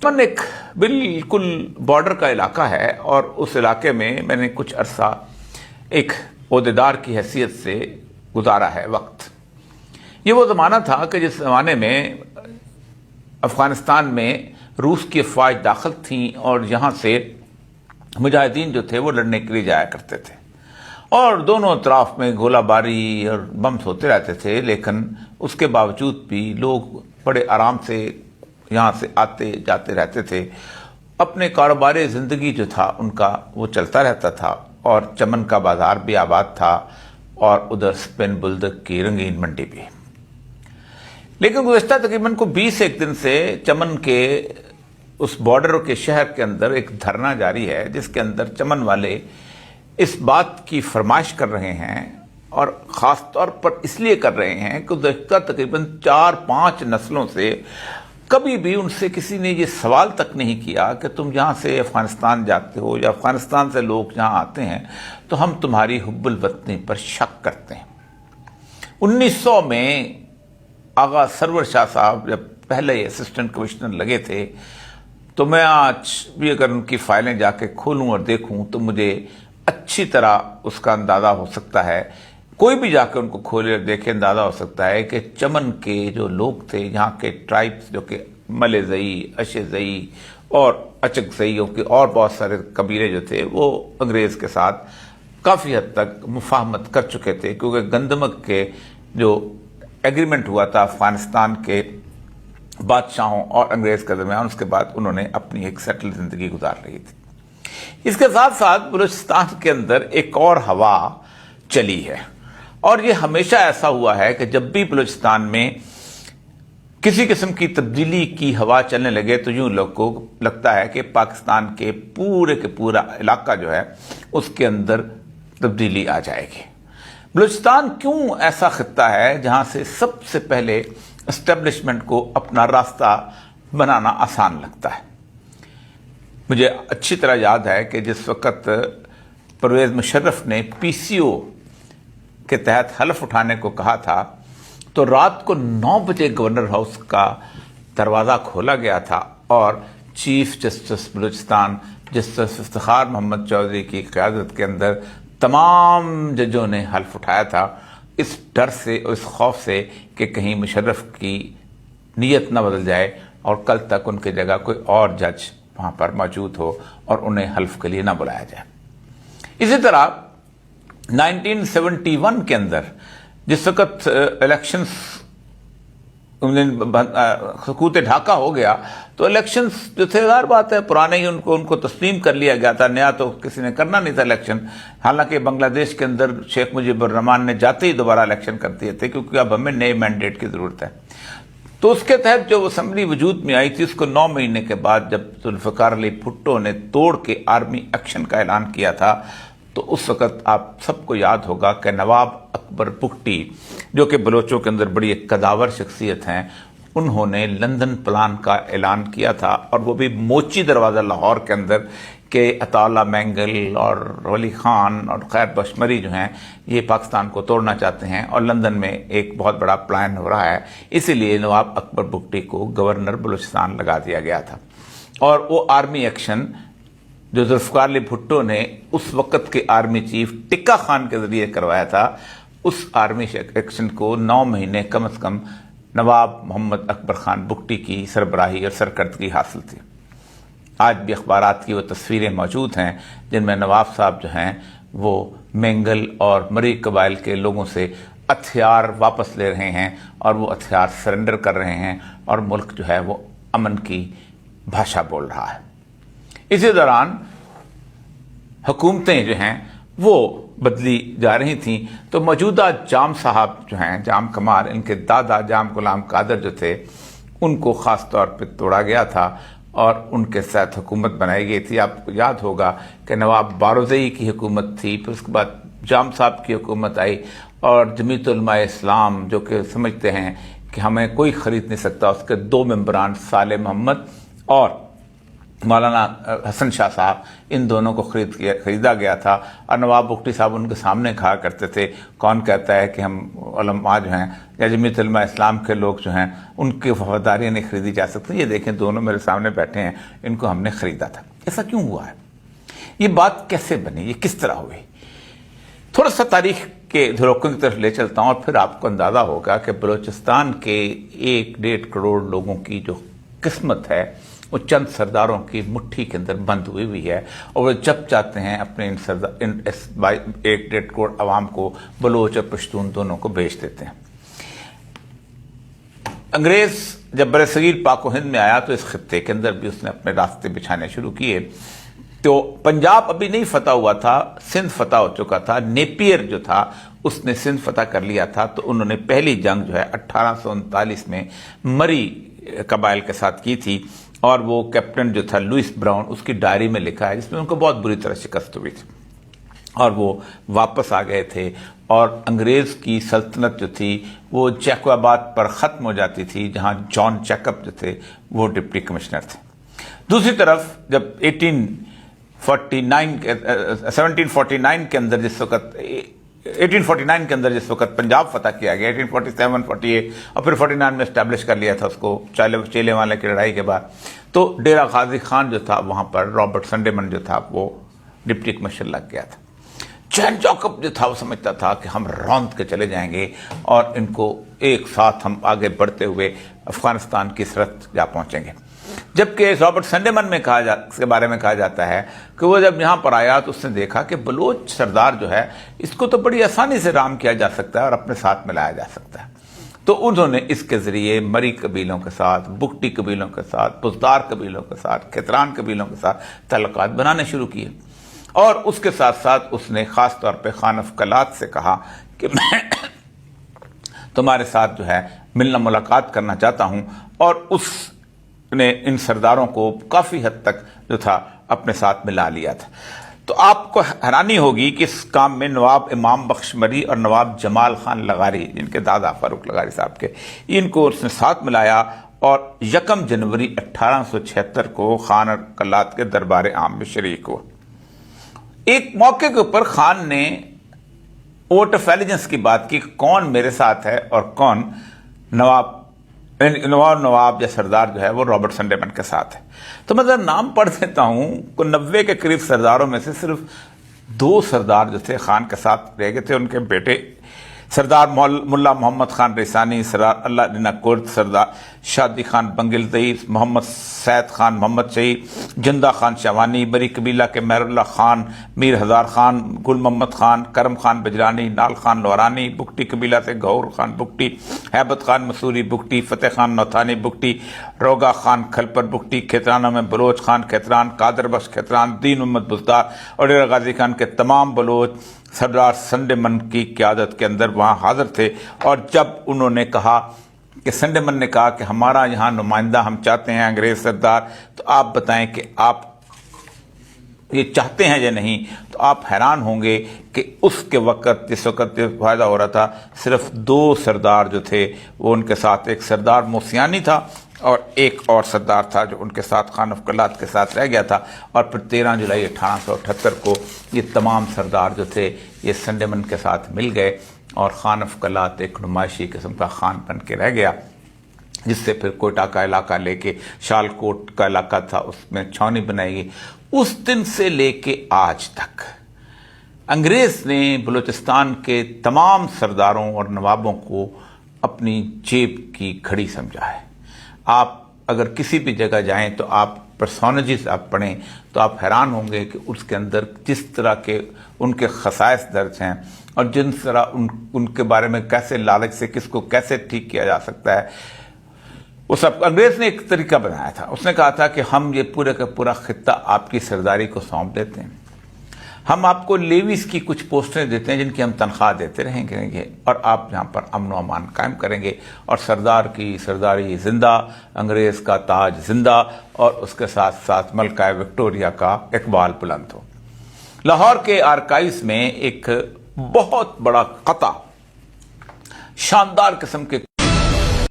چمن ایک بالکل بارڈر کا علاقہ ہے اور اس علاقے میں میں نے کچھ عرصہ ایک عہدیدار کی حیثیت سے گزارا ہے وقت۔ یہ وہ زمانہ تھا کہ جس زمانے میں افغانستان میں روس کی افواج داخل تھیں اور یہاں سے مجاہدین جو تھے وہ لڑنے کے لیے جایا کرتے تھے اور دونوں اطراف میں گولہ باری اور بمز ہوتے رہتے تھے، لیکن اس کے باوجود بھی لوگ بڑے آرام سے یہاں سے آتے جاتے رہتے تھے۔ اپنے کاروباری زندگی جو تھا ان کا وہ چلتا رہتا تھا اور چمن کا بازار بھی آباد تھا اور ادھر اسپین بلدک کی رنگین منڈی بھی۔ لیکن گزشتہ تقریباً 21 دن سے چمن کے اس بارڈر کے شہر کے اندر ایک دھرنا جاری ہے جس کے اندر چمن والے اس بات کی فرمائش کر رہے ہیں اور خاص طور پر اس لیے کر رہے ہیں کہ گزشتہ تقریباً 4-5 نسلوں سے کبھی بھی ان سے کسی نے یہ سوال تک نہیں کیا کہ تم یہاں سے افغانستان جاتے ہو یا افغانستان سے لوگ یہاں آتے ہیں تو ہم تمہاری حب الوطنی پر شک کرتے ہیں۔ 1900 میں آغا سرور شاہ صاحب جب پہلے اسسٹنٹ کمشنر لگے تھے تو میں آج بھی اگر ان کی فائلیں جا کے کھولوں اور دیکھوں تو مجھے اچھی طرح اس کا اندازہ ہو سکتا ہے، کوئی بھی جا کے ان کو کھولے اور دیکھے اندازہ ہو سکتا ہے کہ چمن کے جو لوگ تھے، یہاں کے ٹرائبس جو کہ ملے زئی، اشے زئی اور اچک زئیوں کے اور بہت سارے قبیلے جو تھے وہ انگریز کے ساتھ کافی حد تک مفاہمت کر چکے تھے، کیونکہ گندمک کے جو ایگریمنٹ ہوا تھا افغانستان کے بادشاہوں اور انگریز کے درمیان، اس کے بعد انہوں نے اپنی ایک سیٹل زندگی گزار رہی تھی۔ اس کے ساتھ ساتھ بلوچستان کے اندر ایک اور ہوا چلی ہے اور یہ ہمیشہ ایسا ہوا ہے کہ جب بھی بلوچستان میں کسی قسم کی تبدیلی کی ہوا چلنے لگے تو یوں لوگوں کو لگتا ہے کہ پاکستان کے پورا علاقہ جو ہے اس کے اندر تبدیلی آ جائے گی۔ بلوچستان کیوں ایسا خطہ ہے جہاں سے سب سے پہلے اسٹیبلشمنٹ کو اپنا راستہ بنانا آسان لگتا ہے؟ مجھے اچھی طرح یاد ہے کہ جس وقت پرویز مشرف نے PCO کے تحت حلف اٹھانے کو کہا تھا تو رات کو 9 بجے گورنر ہاؤس کا دروازہ کھولا گیا تھا اور chief justice Balochistan justice Iftikhar Muhammad Chaudhry کی قیادت کے اندر تمام ججوں نے حلف اٹھایا تھا، اس ڈر سے اور اس خوف سے کہ کہیں مشرف کی نیت نہ بدل جائے اور کل تک ان کی جگہ کوئی اور جج وہاں پر موجود ہو اور انہیں حلف کے لیے نہ بلایا جائے۔ اسی طرح 1971 کے اندر جس وقت الیکشنز سکوت ڈھاکہ ہو گیا تو الیکشنز جو تھے ظاہر بات ہے پرانے ہی ان کو تسلیم کر لیا گیا تھا، نیا تو کسی نے کرنا نہیں تھا الیکشن۔ حالانکہ بنگلہ دیش کے اندر شیخ مجیب الرحمان نے جاتے ہی دوبارہ الیکشن کر دیے تھے کیونکہ اب ہمیں نئے مینڈیٹ کی ضرورت ہے۔ تو اس کے تحت جو اسمبلی وجود میں آئی تھی اس کو 9 مہینے کے بعد جب ذوالفقار علی بھٹو نے توڑ کے آرمی ایکشن کا اعلان کیا تھا تو اس وقت آپ سب کو یاد ہوگا کہ نواب اکبر بگٹی جو کہ بلوچوں کے اندر بڑی ایک قداور شخصیت ہیں، انہوں نے لندن پلان کا اعلان کیا تھا اور وہ بھی موچی دروازہ لاہور کے اندر کہ عطا اللہ مینگل اور ولی خان اور خیر بخش مری جو ہیں یہ پاکستان کو توڑنا چاہتے ہیں اور لندن میں ایک بہت بڑا پلان ہو رہا ہے، اسی لیے نواب اکبر بگٹی کو گورنر بلوچستان لگا دیا گیا تھا۔ اور وہ آرمی ایکشن جو ذوالفقار علی بھٹو نے اس وقت کے آرمی چیف ٹکا خان کے ذریعے کروایا تھا، اس آرمی ایکشن کو 9 مہینے کم از کم نواب محمد اکبر خان بگٹی کی سربراہی اور سرکردگی حاصل تھی۔ آج بھی اخبارات کی وہ تصویریں موجود ہیں جن میں نواب صاحب جو ہیں وہ مینگل اور مری قبائل کے لوگوں سے ہتھیار واپس لے رہے ہیں اور وہ ہتھیار سرنڈر کر رہے ہیں اور ملک جو ہے وہ امن کی بھاشا بول رہا ہے۔ اسی دوران حکومتیں جو ہیں وہ بدلی جا رہی تھیں تو موجودہ جام صاحب جو ہیں، جام کمار، ان کے دادا جام غلام قادر جو تھے ان کو خاص طور پہ توڑا گیا تھا اور ان کے ساتھ حکومت بنائی گئی تھی۔ آپ کو یاد ہوگا کہ نواب بارودئی کی حکومت تھی، پھر اس کے بعد جام صاحب کی حکومت آئی اور جمیعت علماء اسلام جو کہ سمجھتے ہیں کہ ہمیں کوئی خرید نہیں سکتا، اس کے 2 ممبران صالح محمد اور مولانا حسن شاہ صاحب، ان دونوں کو خریدا گیا تھا، اور نواب بگٹی صاحب ان کے سامنے کہا کرتے تھے کون کہتا ہے کہ ہم علماء جو ہیں یا جمعیت علماء اسلام کے لوگ جو ہیں ان کی وفاداریاں نہیں خریدی جا سکتی، یہ دیکھیں دونوں میرے سامنے بیٹھے ہیں، ان کو ہم نے خریدا تھا۔ ایسا کیوں ہوا ہے؟ یہ بات کیسے بنی؟ یہ کس طرح ہوئی؟ تھوڑا سا تاریخ کے دھروکوں کی طرف لے چلتا ہوں اور پھر آپ کو اندازہ ہوگا کہ بلوچستان کے 1.5 کروڑ لوگوں کی جو قسمت ہے وہ چند سرداروں کی مٹھی کے اندر بند ہوئی ہے، اور وہ جب چاہتے ہیں اپنے ان 1.5 کروڑ عوام کو بلوچ اور پشتون دونوں کو بیچ دیتے ہیں۔ انگریز جب برصغیر پاک و ہند میں آیا تو اس خطے کے اندر بھی اس نے اپنے راستے بچھانے شروع کیے۔ تو پنجاب ابھی نہیں فتح ہوا تھا، سندھ فتح ہو چکا تھا، نیپیر جو تھا اس نے سندھ فتح کر لیا تھا، تو انہوں نے پہلی جنگ جو ہے 1839 میں مری قبائل کے ساتھ کی تھی، اور وہ کیپٹن جو تھا لوئس براؤن، اس کی ڈائری میں لکھا ہے جس میں ان کو بہت بری طرح شکست ہوئی تھی، اور وہ واپس آ گئے تھے، اور انگریز کی سلطنت جو تھی وہ چیکو آباد پر ختم ہو جاتی تھی، جہاں جان چیکپ جو تھے وہ ڈپٹی کمشنر تھے۔ دوسری طرف جب 1749 کے اندر جس وقت پنجاب فتح کیا گیا، 1847 48 اور پھر 49 میں اسٹیبلش کر لیا تھا اس کو چیلے والے کی لڑائی کے بعد، تو ڈیرہ غازی خان جو تھا وہاں پر رابرٹ سنڈے من جو تھا وہ ڈپٹی کمشنر لگ گیا تھا۔ جان چیکپ جو تھا وہ سمجھتا تھا کہ ہم روند کے چلے جائیں گے اور ان کو ایک ساتھ ہم آگے بڑھتے ہوئے افغانستان کی سرحد جا پہنچیں گے، جبکہ رابرٹ سنڈے من کے بارے میں کہا جاتا ہے کہ وہ جب یہاں پر آیا تو اس نے دیکھا کہ بلوچ سردار جو ہے اس کو تو بڑی آسانی سے رام کیا جا سکتا ہے اور اپنے ساتھ ملایا جا سکتا ہے، تو انہوں نے اس کے ذریعے مری قبیلوں کے ساتھ، بگٹی قبیلوں کے ساتھ، بزدار قبیلوں کے ساتھ، کھتران قبیلوں کے ساتھ تعلقات بنانے شروع کیے، اور اس کے ساتھ ساتھ اس نے خاص طور پہ خان آف کلات سے کہا کہ میں تمہارے ساتھ جو ہے ملنا ملاقات کرنا چاہتا ہوں، اور اس نے ان سرداروں کو کافی حد تک جو تھا اپنے ساتھ ملا لیا تھا۔ تو آپ کو حیرانی ہوگی کہ اس کام میں نواب امام بخش مری اور نواب جمال خان لغاری، جن کے دادا فاروق لغاری صاحب کے، ان کو اس نے ساتھ ملایا، اور 1 جنوری 1876 کو خان اور کلات کے دربار عام میں شریک ہوا۔ ایک موقع کے اوپر خان نے ووٹ آف ایلیجنس کی بات کی کہ کون میرے ساتھ ہے اور کون نواب یا سردار جو ہے وہ رابرٹ سنڈے من کے ساتھ ہے۔ تو میں ذرا نام پڑھ دیتا ہوں کہ 90 کے قریب سرداروں میں سے صرف 2 سردار جو تھے خان کے ساتھ رہ گئے تھے، ان کے بیٹے سردار ملا محمد خان ریسانی، سردار اللہ دینا کرد، سردار شادی خان بنگلدئی، محمد سید خان محمد شہید، جندہ خان شوانی، بری قبیلہ کے مہر اللہ خان، میر ہزار خان، گل محمد خان، کرم خان بجرانی، نال خان لورانی، بگٹی قبیلہ سے گہور خان بگٹی، ہیبت خان مسوری بگٹی، فتح خان نوتھانی بگٹی، روگا خان کھلپر بگٹی، کھیترانوں میں بلوچ خان کھیتران، قادر بخش کھیتران، دین محمد بزدار اور ڈیرہ غازی خان کے تمام بلوچ سردار سنڈے من کی قیادت کے اندر وہاں حاضر تھے۔ اور جب انہوں نے کہا کہ سنڈے من نے کہا کہ ہمارا یہاں نمائندہ ہم چاہتے ہیں انگریز سردار، تو آپ بتائیں کہ آپ یہ چاہتے ہیں یا نہیں؟ تو آپ حیران ہوں گے کہ اس کے وقت جس وقت فائدہ ہو رہا تھا صرف 2 سردار جو تھے وہ ان کے ساتھ، ایک سردار موسیانی تھا اور ایک اور سردار تھا جو ان کے ساتھ خان آف کلات کے ساتھ رہ گیا تھا، اور پھر 13 جولائی 1878 کو یہ تمام سردار جو تھے یہ سنڈے من کے ساتھ مل گئے، اور خان آف کلات ایک نمائشی قسم کا خان بن کے رہ گیا، جس سے پھر کوئٹہ کا علاقہ لے کے شال کوٹ کا علاقہ تھا اس میں چھاونی بنائی گئی۔ اس دن سے لے کے آج تک انگریز نے بلوچستان کے تمام سرداروں اور نوابوں کو اپنی جیب کی گھڑی سمجھا ہے۔ آپ اگر کسی بھی جگہ جائیں تو آپ پرسونجز آپ پڑھیں تو آپ حیران ہوں گے کہ اس کے اندر جس طرح کے ان کے خصائص درج ہیں، اور جن طرح ان کے بارے میں کیسے لالچ سے کس کو کیسے ٹھیک کیا جا سکتا ہے، وہ سب انگریز نے ایک طریقہ بنایا تھا۔ اس نے کہا تھا کہ ہم یہ پورے کا پورا خطہ آپ کی سرداری کو سونپ دیتے ہیں، ہم آپ کو لیویز کی کچھ پوسٹیں دیتے ہیں جن کی ہم تنخواہ دیتے رہیں گے، اور آپ یہاں پر امن و امان قائم کریں گے، اور سردار کی سرداری زندہ، انگریز کا تاج زندہ، اور اس کے ساتھ ساتھ ملکہ وکٹوریہ کا اقبال بلند ہو۔ لاہور کے آرکائیوز میں ایک بہت بڑا قطع، شاندار قسم کے